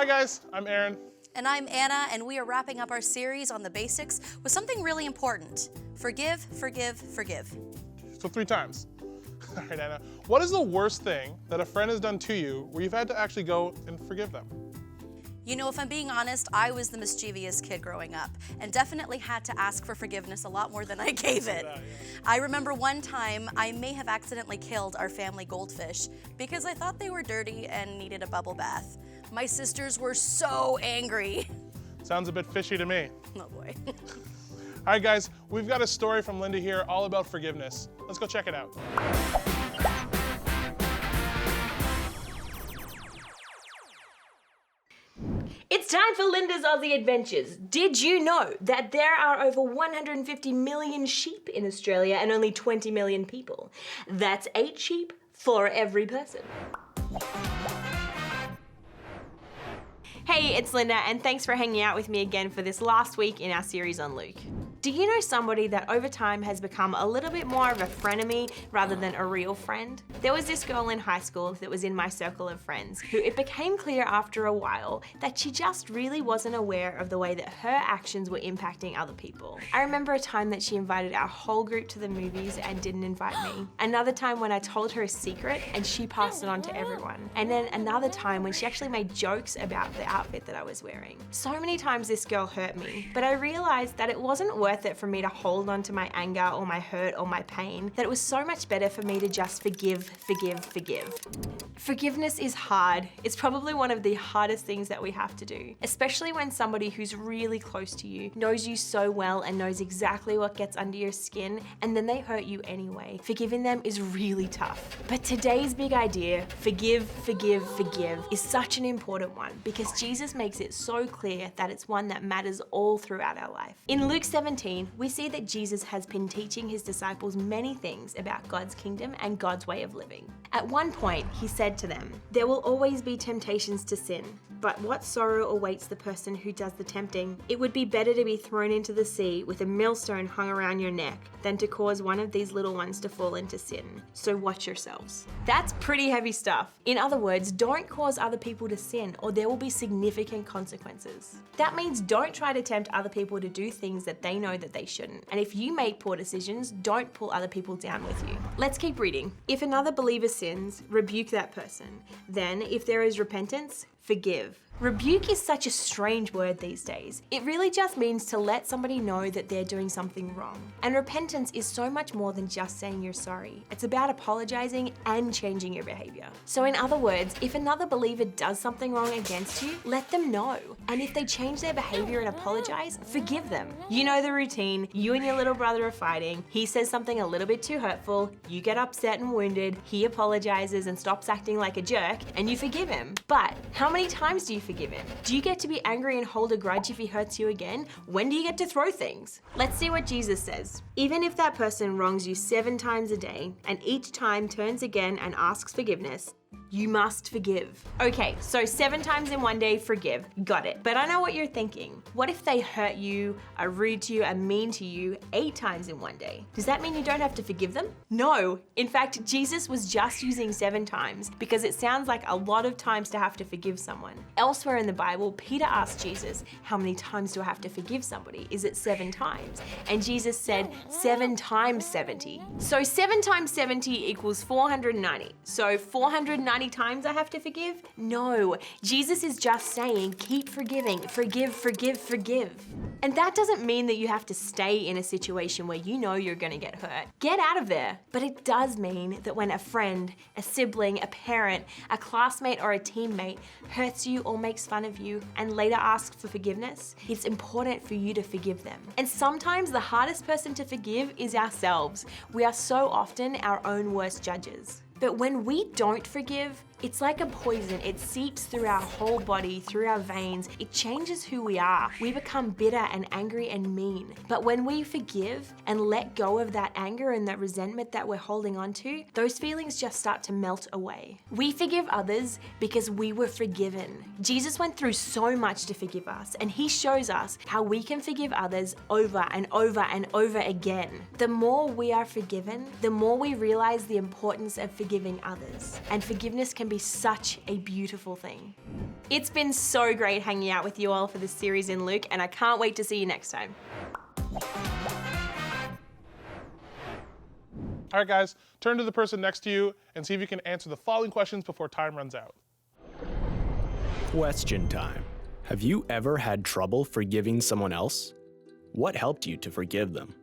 Hi guys, I'm Aaron. And I'm Anna, and we are wrapping up our series on the basics with something really important. Forgive, forgive, forgive. So 3 times. All right, Anna. What is the worst thing that a friend has done to you where you've had to actually go and forgive them? You know, if I'm being honest, I was the mischievous kid growing up and definitely had to ask for forgiveness a lot more than I gave it. I remember one time I may have accidentally killed our family goldfish because I thought they were dirty and needed a bubble bath. My sisters were so angry. Sounds a bit fishy to me. Oh boy. All right, guys, we've got a story from Lynda here all about forgiveness. Let's go check it out. It's time for Lynda's Aussie Adventures. Did you know that there are over 150 million sheep in Australia and only 20 million people? That's 8 sheep for every person. Hey, it's Lynda, and thanks for hanging out with me again for this last week in our series on Luke. Do you know somebody that over time has become a little bit more of a frenemy rather than a real friend? There was this girl in high school that was in my circle of friends who it became clear after a while that she just really wasn't aware of the way that her actions were impacting other people. I remember a time that she invited our whole group to the movies and didn't invite me. Another time when I told her a secret and she passed it on to everyone. And then another time when she actually made jokes about the outfit that I was wearing. So many times this girl hurt me, but I realized that it wasn't worth it for me to hold on to my anger or my hurt or my pain, that it was so much better for me to just forgive, forgive, forgive. Forgiveness is hard. It's probably one of the hardest things that we have to do, especially when somebody who's really close to you knows you so well and knows exactly what gets under your skin, and then they hurt you anyway. Forgiving them is really tough. But today's big idea, forgive, forgive, forgive, is such an important one because Jesus makes it so clear that it's one that matters all throughout our life. In Luke 17, we see that Jesus has been teaching his disciples many things about God's kingdom and God's way of living. At one point, he said to them, "There will always be temptations to sin, but what sorrow awaits the person who does the tempting? It would be better to be thrown into the sea with a millstone hung around your neck than to cause one of these little ones to fall into sin. So watch yourselves." That's pretty heavy stuff. In other words, don't cause other people to sin or there will be significant consequences. That means don't try to tempt other people to do things that they know that they shouldn't. And if you make poor decisions, don't pull other people down with you. Let's keep reading. If another believer sins, rebuke that person. Then, if there is repentance, forgive. Rebuke is such a strange word these days. It really just means to let somebody know that they're doing something wrong. And repentance is so much more than just saying you're sorry. It's about apologizing and changing your behavior. So in other words, if another believer does something wrong against you, let them know. And if they change their behavior and apologize, forgive them. You know the routine. You and your little brother are fighting. He says something a little bit too hurtful. You get upset and wounded. He apologizes and stops acting like a jerk, and you forgive him. But how many times do you forgive him? Do you get to be angry and hold a grudge if he hurts you again? When do you get to throw things? Let's see what Jesus says. Even if that person wrongs you 7 times a day and each time turns again and asks forgiveness, you must forgive. Okay, so 7 times in one day, forgive. Got it. But I know what you're thinking. What if they hurt you, are rude to you, are mean to you 8 times in one day? Does that mean you don't have to forgive them? No. In fact, Jesus was just using 7 times because it sounds like a lot of times to have to forgive someone. Elsewhere in the Bible, Peter asked Jesus, how many times do I have to forgive somebody? Is it 7 times? And Jesus said 7 times 70. So 7 times 70 equals 490. So 490 times I have to forgive? No, Jesus is just saying keep forgiving, forgive, forgive, forgive. And that doesn't mean that you have to stay in a situation where you know you're gonna get hurt. Get out of there. But it does mean that when a friend, a sibling, a parent, a classmate or a teammate hurts you or makes fun of you and later asks for forgiveness, it's important for you to forgive them. And sometimes the hardest person to forgive is ourselves. We are so often our own worst judges. But when we don't forgive, it's like a poison. It seeps through our whole body, through our veins. It changes who we are. We become bitter and angry and mean. But when we forgive and let go of that anger and that resentment that we're holding on to, those feelings just start to melt away. We forgive others because we were forgiven. Jesus went through so much to forgive us, and he shows us how we can forgive others over and over and over again. The more we are forgiven, the more we realize the importance of forgiving others. And forgiveness can be such a beautiful thing. It's been so great hanging out with you all for this series in Luke, and I can't wait to see you next time. All right, guys, turn to the person next to you and see if you can answer the following questions before time runs out. Question time. Have you ever had trouble forgiving someone else? What helped you to forgive them?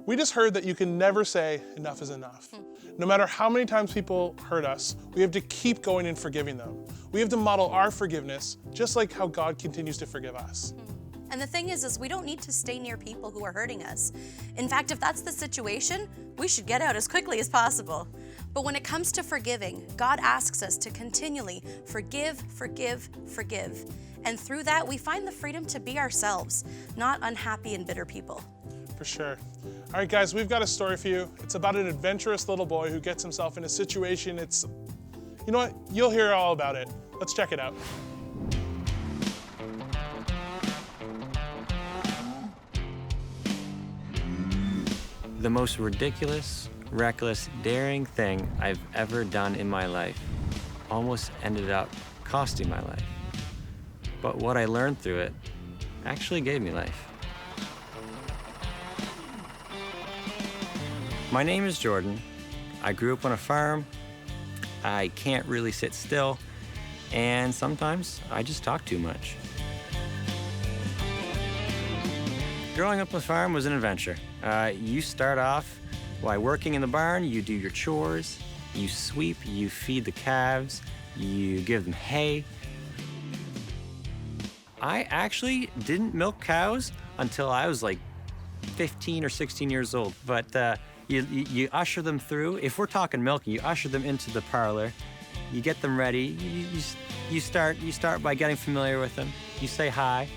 We just heard that you can never say enough is enough. No matter how many times people hurt us, we have to keep going and forgiving them. We have to model our forgiveness just like how God continues to forgive us. And the thing is we don't need to stay near people who are hurting us. In fact, if that's the situation, we should get out as quickly as possible. But when it comes to forgiving, God asks us to continually forgive, forgive, forgive. And through that, we find the freedom to be ourselves, not unhappy and bitter people. For sure. All right, guys, we've got a story for you. It's about an adventurous little boy who gets himself in a situation. You know what? You'll hear all about it. Let's check it out. The most ridiculous, reckless, daring thing I've ever done in my life almost ended up costing my life. But what I learned through it actually gave me life. My name is Jordan. I grew up on a farm. I can't really sit still, and sometimes I just talk too much. Growing up on a farm was an adventure. You start off by working in the barn, you do your chores, you sweep, you feed the calves, you give them hay. I actually didn't milk cows until I was like 15 or 16 years old, but you usher them through. If we're talking milking, you usher them into the parlor, you get them ready, you start by getting familiar with them, you say hi,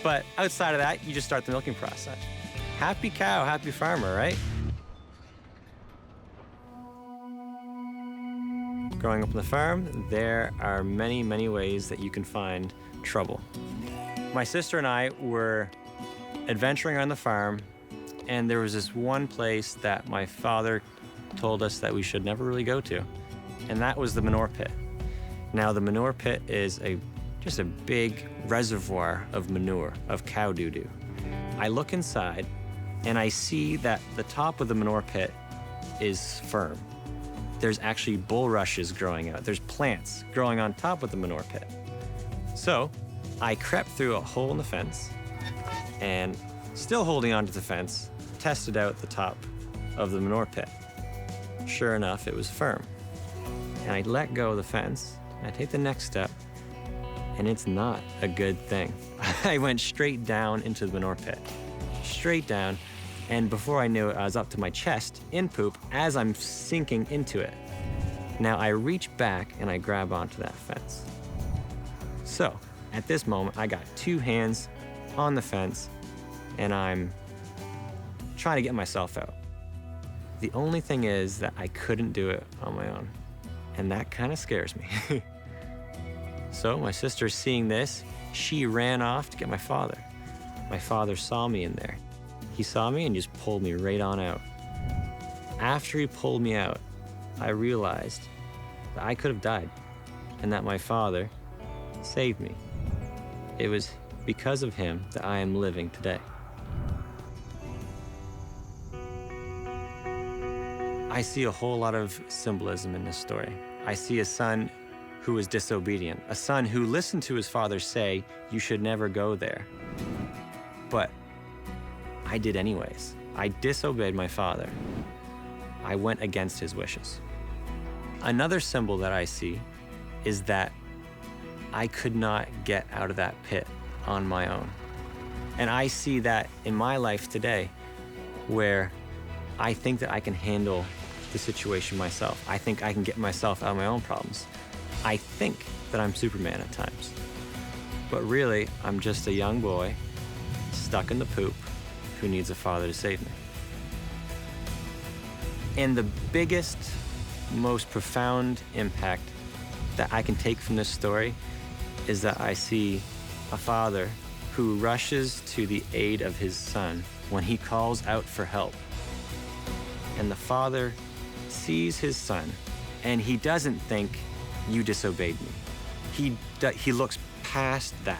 but outside of that, you just start the milking process. Happy cow, happy farmer, right? Growing up on the farm, there are many, many ways that you can find trouble. My sister and I were adventuring on the farm, and there was this one place that my father told us that we should never really go to, and that was the Manure Pit. Now, the Manure Pit is just a big reservoir of manure, of cow doo-doo. I look inside, and I see that the top of the Manure Pit is firm. There's actually bulrushes growing out. There's plants growing on top of the Manure Pit. So I crept through a hole in the fence, and still holding onto the fence, tested out the top of the Manure Pit. Sure enough, it was firm. And I let go of the fence, and I take the next step, and it's not a good thing. I went straight down into the Manure Pit, straight down, and before I knew it, I was up to my chest in poop as I'm sinking into it. Now I reach back and I grab onto that fence. So at this moment, I got two hands on the fence, and I'm trying to get myself out. The only thing is that I couldn't do it on my own, and that kind of scares me. So my sister, seeing this, she ran off to get my father. My father saw me in there. He saw me and just pulled me right on out. After he pulled me out, I realized that I could have died and that my father saved me. It was because of him that I am living today. I see a whole lot of symbolism in this story. I see a son who was disobedient, a son who listened to his father say, "You should never go there." But I did anyways. I disobeyed my father. I went against his wishes. Another symbol that I see is that I could not get out of that pit on my own. And I see that in my life today, where I think that I can handle the situation myself. I think I can get myself out of my own problems. I think that I'm Superman at times. But really, I'm just a young boy stuck in the poop who needs a father to save me. And the biggest, most profound impact that I can take from this story is that I see a father who rushes to the aid of his son when he calls out for help. And the father sees his son, and he doesn't think, "You disobeyed me." He looks past that.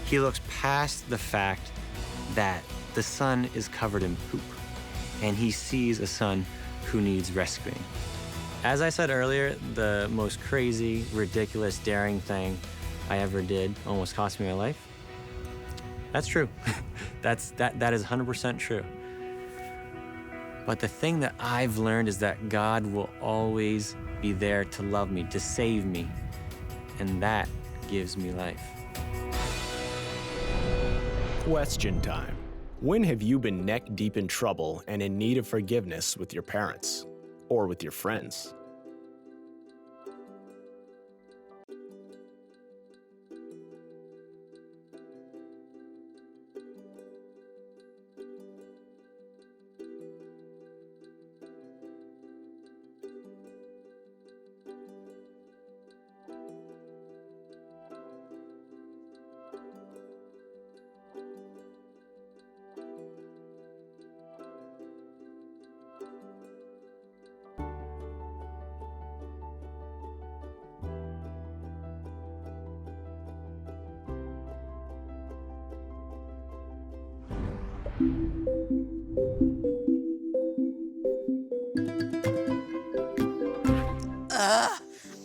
He looks past the fact that the son is covered in poop, and he sees a son who needs rescuing. As I said earlier, the most crazy, ridiculous, daring thing I ever did almost cost me my life. That's true. that is 100% true. But the thing that I've learned is that God will always be there to love me, to save me, and that gives me life. Question time. When have you been neck deep in trouble and in need of forgiveness with your parents or with your friends?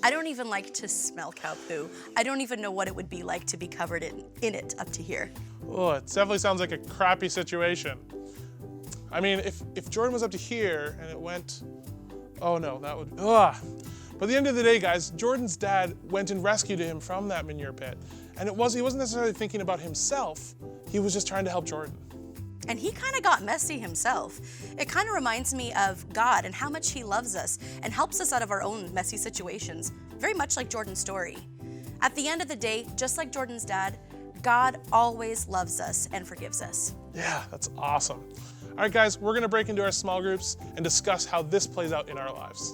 I don't even like to smell cow poo. I don't even know what it would be like to be covered in it up to here. Oh, it definitely sounds like a crappy situation. I mean, if Jordan was up to here and it went, oh no, that would, ugh. But at the end of the day, guys, Jordan's dad went and rescued him from that manure pit. And he wasn't necessarily thinking about himself, he was just trying to help Jordan. And he kind of got messy himself. It kind of reminds me of God and how much he loves us and helps us out of our own messy situations, very much like Jordan's story. At the end of the day, just like Jordan's dad, God always loves us and forgives us. Yeah, that's awesome. All right, guys, we're gonna break into our small groups and discuss how this plays out in our lives.